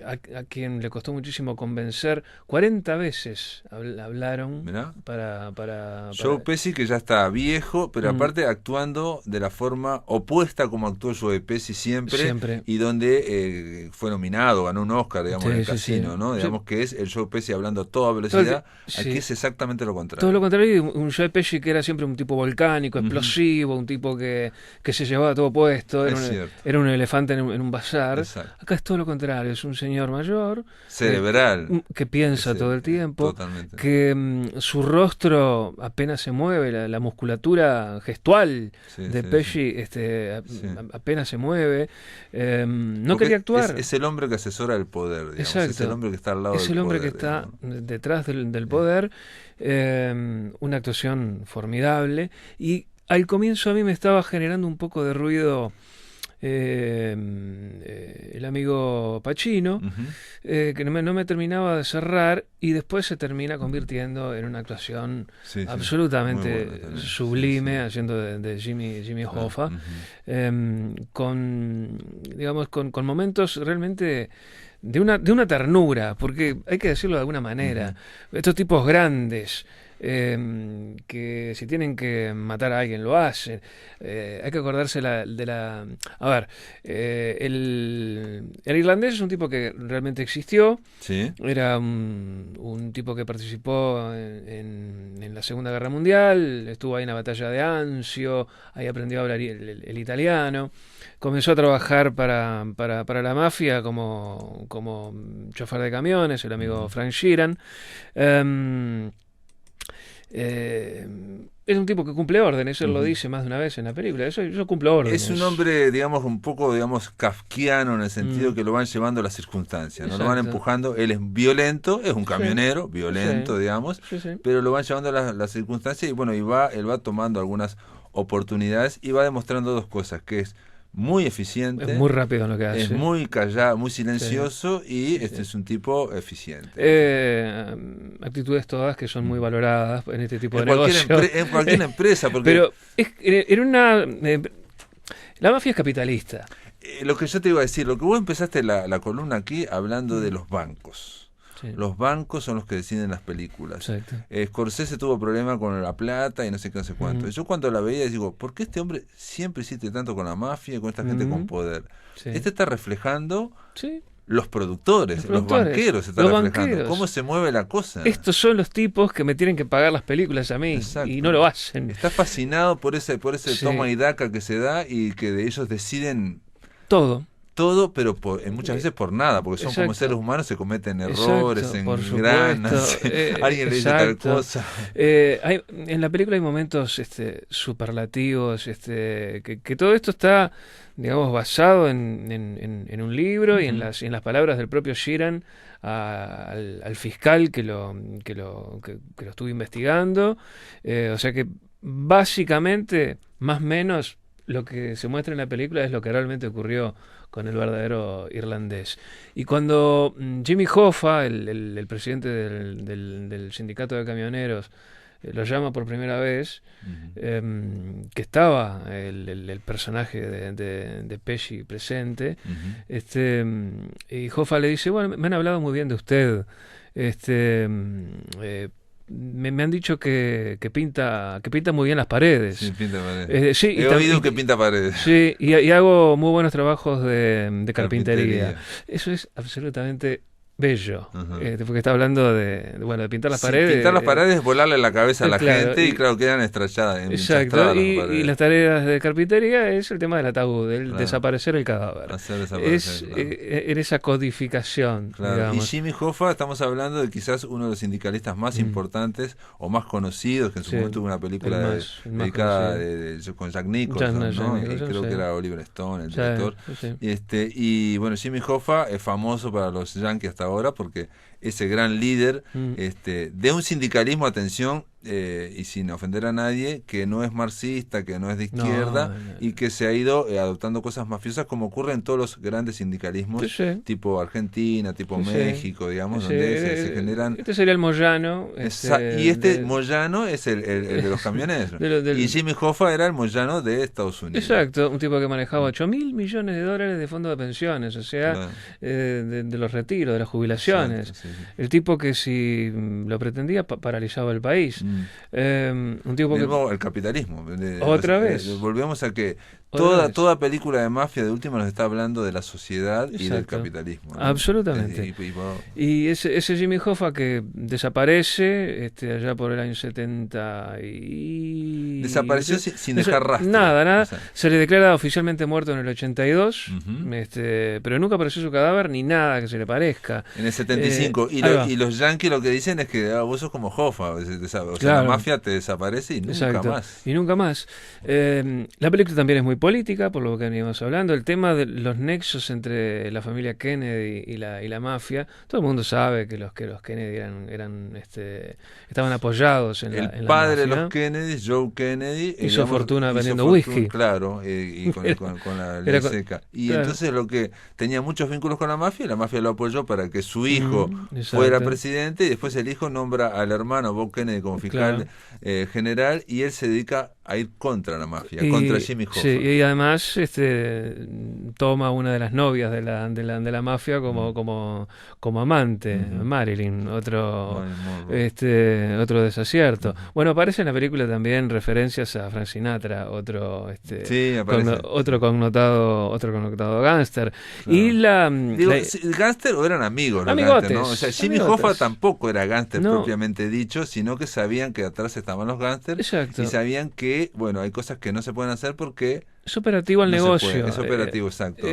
a quien le costó muchísimo convencer, 40 veces hablaron. ¿Mirá? para Joe Pesci, que ya está viejo, pero aparte actuando de la forma opuesta como actuó Joe Pesci siempre. Y donde fue nominado, ganó un Oscar, digamos, en el Casino, ¿no? Digamos que es el Joe Pesci hablando a toda velocidad. Aquí es exactamente lo contrario. Todo lo contrario, un Joe Pesci que era siempre un tipo volcánico, explosivo, un tipo que se llevaba todo puesto, era un elefante en un bazar. Exacto. Acá es todo lo contrario, es un señor mayor, cerebral, que piensa todo el tiempo, totalmente. Que su rostro apenas se mueve, la musculatura gestual de Pesci apenas se mueve. No quería actuar. Es el hombre que asesora el poder, digamos. Exacto. Es el hombre que está al lado del poder. Es el hombre que está detrás del poder. Una actuación formidable. Y al comienzo a mí me estaba generando un poco de ruido el amigo Pacino, que no me terminaba de cerrar, y después se termina convirtiendo en una actuación absolutamente sublime, haciendo de Jimmy Hoffa, con momentos realmente de una ternura, porque hay que decirlo de alguna manera. Estos tipos grandes, que si tienen que matar a alguien lo hacen. Hay que acordarse de la... A ver, el irlandés es un tipo que realmente existió. Sí. Era un tipo que participó en la Segunda Guerra Mundial, estuvo ahí en la batalla de Anzio, ahí aprendió a hablar el italiano. Comenzó a trabajar para la mafia como chofer de camiones, el amigo Frank Sheeran. Es un tipo que cumple órdenes, él lo dice más de una vez en la película. Yo cumplo órdenes. Es un hombre, digamos, un poco, digamos, kafkiano en el sentido que lo van llevando las circunstancias, ¿no? Lo van empujando. Él es violento, es un camionero, violento, digamos, pero lo van llevando las circunstancias y bueno, él va tomando algunas oportunidades y va demostrando dos cosas, que es muy eficiente, es muy rápido en lo que hace, es muy callado, muy silencioso y es un tipo eficiente. Actitudes todas que son muy valoradas en este tipo de negocios. En cualquier empresa. Porque pero la mafia es capitalista. Lo que yo te iba a decir, lo que vos empezaste la columna aquí hablando de los bancos. Sí. Los bancos son los que deciden las películas. Scorsese tuvo problemas con la plata y no sé qué, no sé cuánto. Yo cuando la veía digo, ¿por qué este hombre siempre insiste tanto con la mafia y con esta gente con poder? Este está reflejando los productores, los banqueros se están reflejando. ¿Cómo se mueve la cosa? Estos son los tipos que me tienen que pagar las películas a mí. Exacto. Y no lo hacen. Está fascinado por ese toma y daca que se da y que de ellos deciden todo, pero muchas veces por nada, porque son como seres humanos, se cometen errores, engranan, alguien le dice tal cosa. En la película hay momentos superlativos, que todo esto está, digamos, basado en un libro y en las palabras del propio Sheeran al fiscal que lo estuvo investigando. O sea que básicamente, más o menos, lo que se muestra en la película es lo que realmente ocurrió con el verdadero irlandés. Y cuando Jimmy Hoffa, el presidente del sindicato de camioneros, lo llama por primera vez, que estaba el personaje de Pesci presente, y Hoffa le dice, bueno, me han hablado muy bien de usted, me han dicho que pinta muy bien las paredes. Sí, pinta paredes. He oído que pinta paredes. Sí, y hago muy buenos trabajos de carpintería. Eso es absolutamente bello, porque está hablando de pintar las paredes. Pintar las paredes es volarle la cabeza a la gente y claro, quedan estrelladas. Exacto, y las tareas de carpintería es el tema del ataúd, el desaparecer el cadáver. En esa codificación, digamos. Y Jimmy Hoffa, estamos hablando de quizás uno de los sindicalistas más importantes o más conocidos, que en su momento tuvo una película dedicada con Jack Nicholson, ¿no? Creo que era Oliver Stone, el director. Y bueno, Jimmy Hoffa es famoso para los yankees hasta ahora porque ese gran líder de un sindicalismo, atención, y sin ofender a nadie, que no es marxista, que no es de izquierda, y que se ha ido adoptando cosas mafiosas como ocurre en todos los grandes sindicalismos, tipo Argentina, tipo México, digamos, donde se generan... Este sería el Moyano. Y Moyano es el de los camiones. Y Jimmy Hoffa era el Moyano de Estados Unidos. Exacto, un tipo que manejaba $8.000 millones de fondos de pensiones, o sea, de los retiros, de las jubilaciones. Exacto, el tipo que si lo pretendía paralizaba el país. Un tipo que... el capitalismo. Otra vez. Volvemos a que toda película de mafia de última nos está hablando de la sociedad y del capitalismo, ¿no? Absolutamente. Y ese Jimmy Hoffa que desaparece allá por el año 70 y... Desapareció sin dejar rastro. Nada. Se le declara oficialmente muerto en el 82, pero nunca apareció su cadáver ni nada que se le parezca. En el 75. Y los yankees lo que dicen es que vos sos como Hoffa. La mafia te desaparece y nunca más. Y nunca más. La película también es muy política, por lo que veníamos hablando. El tema de los nexos entre la familia Kennedy y la mafia. Todo el mundo sabe que los Kennedy estaban apoyados en la mafia. El padre de los Kennedy, Joe Kennedy, hizo fortuna vendiendo whisky. Claro, y con la ley seca. Y entonces lo que tenía muchos vínculos con la mafia, y la mafia lo apoyó para que su hijo fuera presidente, y después el hijo nombra al hermano Bob Kennedy como fiscal general, y él se dedica a ir contra la mafia, contra Jimmy Hoffa. Sí, y además toma una de las novias de la mafia como amante, Marilyn, otro desacierto. Bueno, aparece en la película también referencias a Frank Sinatra, otro connotado gángster. Claro. Y ¿gángster o eran amigos? Amigotes, ¿no? O sea, Jimmy Hoffa tampoco era gángster propiamente dicho, sino que sabían que atrás estaban los gángsters. Exacto. Y sabían que, bueno, hay cosas que no se pueden hacer porque... Es operativo al negocio. Es operativo, exacto.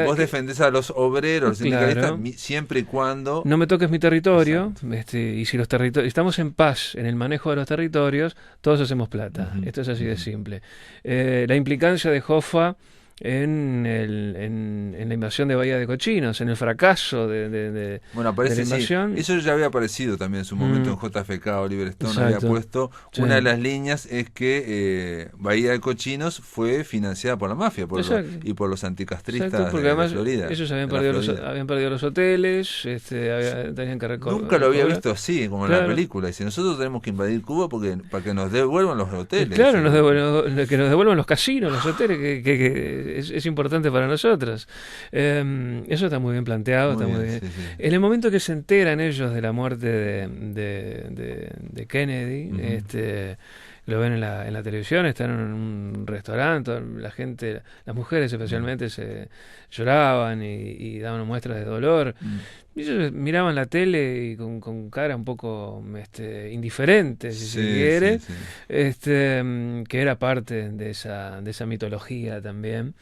Vos defendés a los obreros, los sindicalistas, siempre y cuando... No me toques mi territorio, y si los territorios estamos en paz en el manejo de los territorios, todos hacemos plata. Esto es así de simple. La implicancia de Hoffa en la invasión de Bahía de Cochinos, en el fracaso de aparece, la invasión. Sí. Eso ya había aparecido también en su momento en JFK. Oliver Stone había puesto, una de las líneas es que Bahía de Cochinos fue financiada por la mafia y por los anticastristas porque además de Florida. Ellos habían perdido los hoteles, tenían que Nunca lo había visto así, como en la película. Dice, nosotros tenemos que invadir Cuba para que nos devuelvan los hoteles. Claro, que nos devuelvan los casinos, los hoteles, que es importante para nosotros. Eso está muy bien planteado. Muy bien. Sí. En el momento que se enteran ellos de la muerte de Kennedy, lo ven en la televisión, están en un restaurante, la gente, las mujeres especialmente, se lloraban y daban muestras de dolor. Y ellos miraban la tele y con cara un poco indiferente, si se quiere, que era parte de esa mitología también.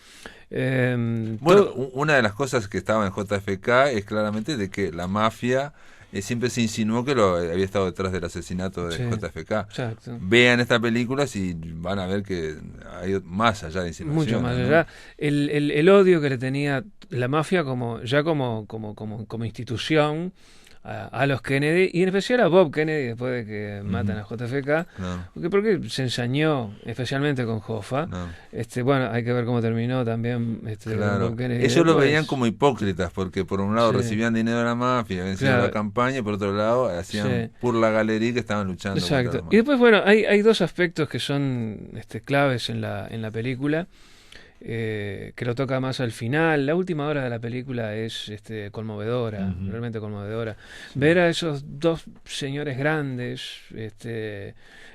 Una de las cosas que estaba en JFK es claramente de que la mafia siempre se insinuó que había estado detrás del asesinato de JFK. Exacto. Vean esta película y van a ver que hay más allá de insinuaciones. Mucho más allá. El odio que le tenía la mafia como institución a los Kennedy, y en especial a Bob Kennedy después de que matan a JFK, porque se ensañó especialmente con Hoffa. Bueno, hay que ver cómo terminó también Bob Kennedy. Ellos lo veían como hipócritas, porque por un lado recibían dinero de la mafia, vencían la campaña, y por otro lado hacían por la galería que estaban luchando. Exacto. Y después, hay dos aspectos que son claves en la película. Que lo toca más al final. La última hora de la película es conmovedora, realmente conmovedora. Ver a esos dos señores grandes,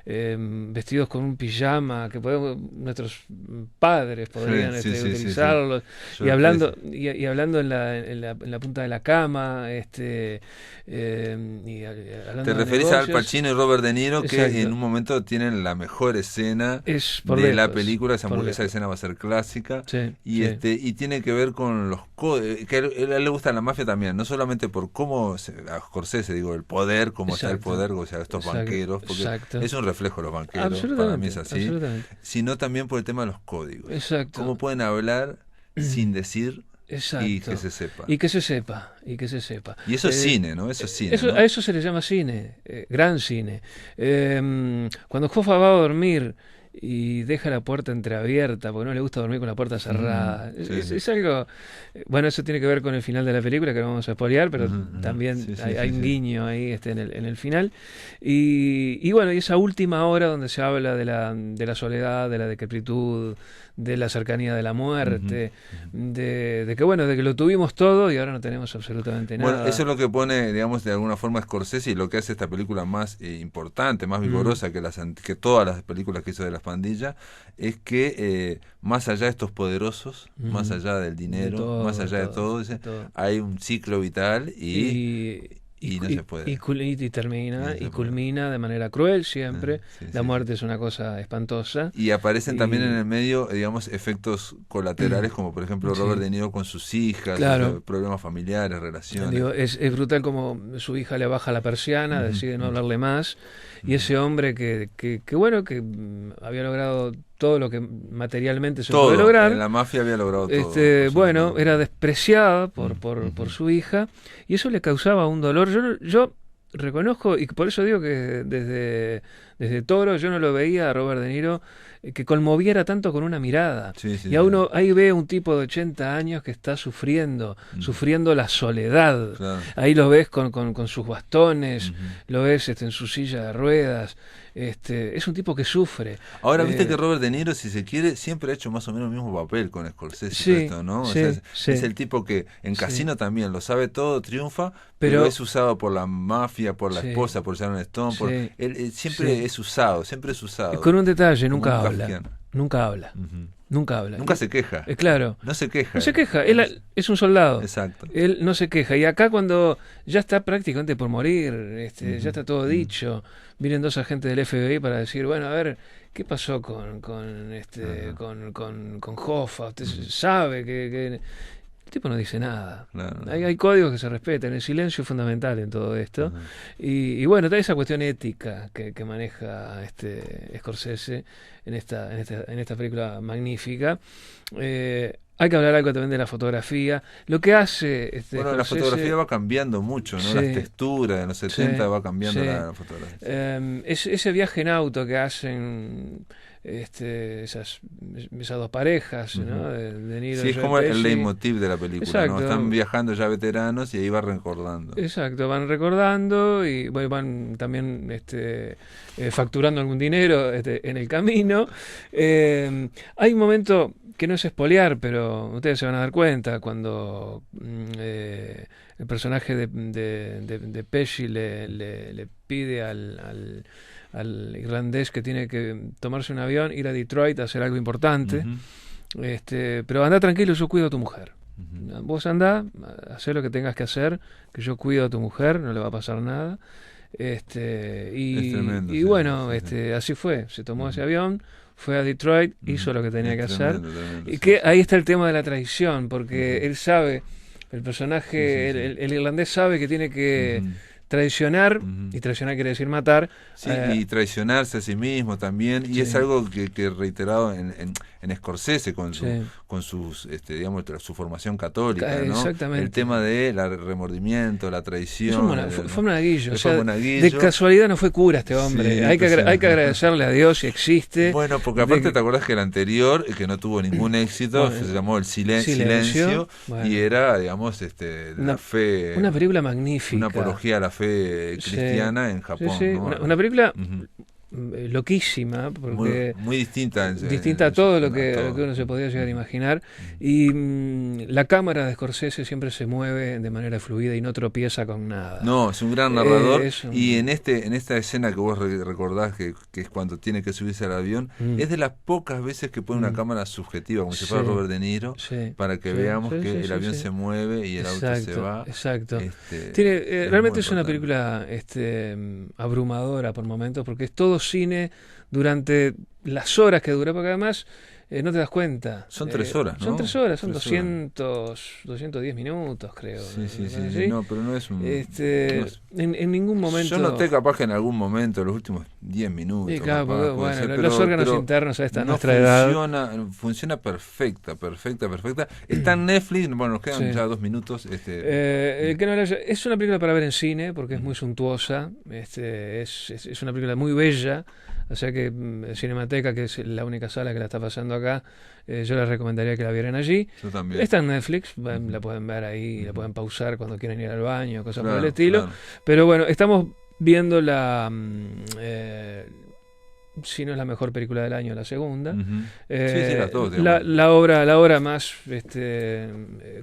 vestidos con un pijama, que nuestros padres podrían utilizarlos, y hablando en la punta de la cama, Te referís a Al Pacino y Robert De Niro, que en un momento tienen la mejor escena de la película. Esa escena va a ser clásica. Y tiene que ver con los códigos, que a él le gusta la mafia también, no solamente por cómo a Scorsese, el poder, cómo está el poder, o sea, estos banqueros, porque es un reflejo de los banqueros, para mí es así, sino también por el tema de los códigos. Cómo pueden hablar sin decir. Y que se sepa. Y que se sepa. Y eso es cine, ¿no? Eso es cine. A eso se le llama cine, gran cine. Cuando Hoffa va a dormir y deja la puerta entreabierta, porque no le gusta dormir con la puerta cerrada. Es algo... Bueno, eso tiene que ver con el final de la película, que no vamos a spoilear, pero también hay un guiño ahí en el final. Y bueno, y esa última hora donde se habla de la soledad, de la decrepitud, de la cercanía de la muerte, de que lo tuvimos todo y ahora no tenemos absolutamente nada. Bueno, eso es lo que pone, digamos, de alguna forma Scorsese, y lo que hace esta película más importante, más vigorosa que todas las películas que hizo de las pandillas, es que más allá de estos poderosos, más allá del dinero, más allá de todo, hay un ciclo vital y no se puede. Y termina, y culmina de manera cruel siempre. La muerte es una cosa espantosa. Y aparecen también en el medio, digamos, efectos colaterales, como por ejemplo Robert De Niro con sus hijas, problemas familiares, relaciones. Es brutal como su hija le baja la persiana, decide no hablarle más, y ese hombre que había logrado todo lo que materialmente se puede lograr. En la mafia había logrado todo. Era despreciada por su hija, y eso le causaba un dolor. Yo reconozco, y por eso digo que desde Toro yo no lo veía a Robert De Niro que conmoviera tanto con una mirada. Y a uno ahí ve un tipo de 80 años que está sufriendo la soledad. Ahí lo ves con sus bastones, lo ves en su silla de ruedas. es un tipo que sufre. Ahora, viste que Robert De Niro, si se quiere, siempre ha hecho más o menos el mismo papel con Scorsese y Sí, todo esto, ¿no? O sí, sea, sí. es el tipo que en Sí. Casino también lo sabe todo, triunfa, Pero- pero es usado por la mafia, por la Sí. esposa, por Sharon Stone, Sí. él siempre Sí. es usado, siempre es usado. Con un detalle, Como nunca un habla. kafkiano. Nunca habla. Ujú. Nunca habla. Nunca se queja. Claro. No se queja. No se queja. Él es un soldado. Exacto. Él no se queja. Y acá cuando ya está prácticamente por morir, ya está todo dicho, vienen dos agentes del FBI para decir, bueno, a ver, ¿qué pasó con Hoffa? Usted sabe que... El tipo no dice nada. Claro. Hay códigos que se respetan. El silencio es fundamental en todo esto. Ajá. Y bueno, toda esa cuestión ética que maneja Scorsese en esta película magnífica. Hay que hablar algo también de la fotografía. Lo que hace Bueno, la Scorsese, fotografía va cambiando mucho, ¿no? Sí. Las texturas de los 70 va cambiando Sí. la fotografía. ese viaje en auto que hacen esas dos parejas, ¿no? De Niro Sí, y es Joe como el Pesci. leitmotiv de la película, Exacto. ¿no? Están viajando ya veteranos y ahí va recordando. Exacto, van recordando y bueno, van también facturando algún dinero en el camino. Hay un momento que no es espolear, pero ustedes se van a dar cuenta cuando el personaje de Pesci le pide al irlandés que tiene que tomarse un avión, ir a Detroit a hacer algo importante. Ujú. Pero anda tranquilo, yo cuido a tu mujer. Ujú. Vos andá, hacé lo que tengas que hacer, que yo cuido a tu mujer, no le va a pasar nada. Es tremendo, Y sí, bueno, sí. así fue. Se tomó ese avión, fue a Detroit, hizo lo que tenía que Es hacer. tremendo, Y sí. que ahí está el tema de la traición, porque él sabe, el personaje, Sí, sí, sí. el irlandés sabe que tiene que Ujú. traicionar, Ujú. y traicionar quiere decir matar. Sí, y traicionarse a sí mismo también, y Sí. es algo que reiterado en Scorsese con Sí. con sus digamos su formación católica, ¿no? Exactamente. El tema de remordimiento, la traición. Es un fue monaguillo, o fue sea, monaguillo. de casualidad no fue cura este hombre. Sí, hay que impresionante. agradecerle a Dios si existe. Bueno, porque aparte De- te acordás que el anterior, que no tuvo ningún éxito, Bueno, se llamó El Silencio, Silencio, bueno. y era, digamos, Una- la fe, Una película magnífica. una apología a la fe Sí. cristiana en Sí, Japón. sí, ¿no? una película Ujú. loquísima, porque Muy distinta. distinta a todo lo a que todo. uno se podía llegar a imaginar. Y la cámara de Scorsese siempre se mueve de manera fluida y no tropieza con nada. No, es un gran narrador. Es un- Y en esta escena que vos recordás, que es cuando tiene que subirse al avión, es de las pocas veces que pone una cámara subjetiva, como si fuera Sí. Robert De Niro, Sí, para que sí, veamos sí, que sí, el sí, avión sí. se mueve y el auto se va. Exacto. Es Realmente muy es una importante. película abrumadora por momentos, porque es todo cine durante las horas que dura, porque además no te das cuenta. Son 3 horas, ¿no? Son 3 horas, son 3 210 minutos, creo. Sí, sí, una sí, cosa sí, así. no, pero no es un... no es- En ningún momento... Yo noté capaz que en algún momento, los últimos 10 minutos, Sí, claro, capaz, porque, puede bueno, ser, los órganos pero internos a esta no nuestra edad. funciona perfecta. Está en Netflix, bueno, nos quedan Sí. ya 2 minutos. El que no la haya- es una película para ver en cine porque es muy suntuosa, es una película muy bella, o sea que Cinemateca, que es la única sala que la está pasando acá, yo les recomendaría que la vieran allí. Yo también. Está en Netflix, la pueden ver ahí, la pueden pausar cuando quieran ir al baño, cosas por Claro, el estilo. claro. Pero bueno, estamos viendo si no es la mejor película del año, la segunda. Ujú. Sí, las dos, la digamos. obra más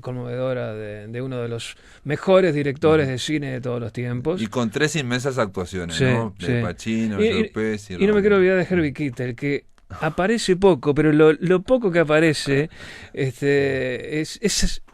conmovedora de uno de los mejores directores de cine de todos los tiempos. Y con 3 inmensas actuaciones, Sí, ¿no? sí. De Pacino, Y- Joe Pesci. Y no me quiero olvidar de Herbie Keitel, que aparece poco, pero lo poco que aparece es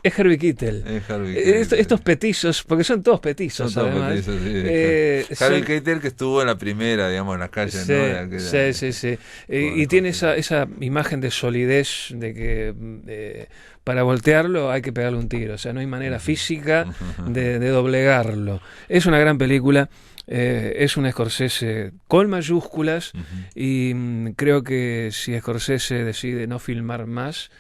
Herbie Keitel. Es Harvey Keitel. Estos petizos, porque son todos petizos, Son todos además. petizos, sí. Harvey son- Keitel, que estuvo en la primera, digamos, en las calles, Sí, ¿no? De aquella- sí. Joder, Y tiene Jorge. esa imagen de solidez de que para voltearlo hay que pegarle un tiro. O sea, no hay manera física de doblegarlo. Es una gran película. Es un Scorsese con mayúsculas. Ujú. Y creo que si Scorsese decide no filmar más,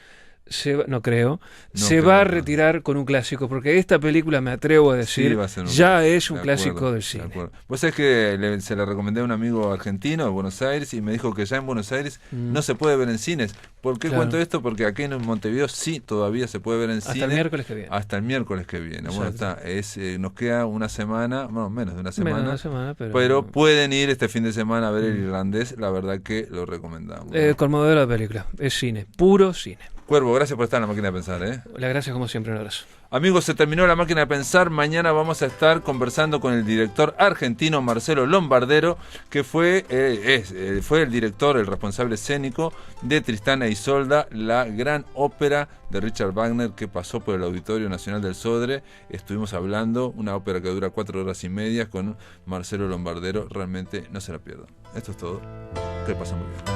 no creo, No se creo, va a no. retirar con un clásico, porque esta película, me atrevo a decir, Sí, va a ser ya es un de clásico acuerdo, del de cine. acuerdo. Vos sabés que se le recomendé a un amigo argentino de Buenos Aires y me dijo que ya en Buenos Aires no se puede ver en cines. ¿Por qué Claro. cuento esto? Porque aquí en Montevideo sí todavía se puede ver en Hasta cine. el miércoles que viene. Hasta el miércoles que viene. Bueno, Exacto. nos queda una semana, bueno, menos de una semana. Menos de una semana, pero pueden ir este fin de semana a ver el irlandés, la verdad que lo recomendamos. ¿no? Conmovedora la película, es cine, puro cine. Cuervo, gracias por estar en La Máquina de Pensar. La gracia como siempre, un abrazo. Amigos, se terminó La Máquina de Pensar. Mañana vamos a estar conversando con el director argentino Marcelo Lombardero, que fue el director, el responsable escénico de Tristán e Isolda, la gran ópera de Richard Wagner que pasó por el Auditorio Nacional del Sodre. Estuvimos hablando, una ópera que dura 4 horas y media con Marcelo Lombardero. Realmente no se la pierdan. Esto es todo. Que pasen muy bien.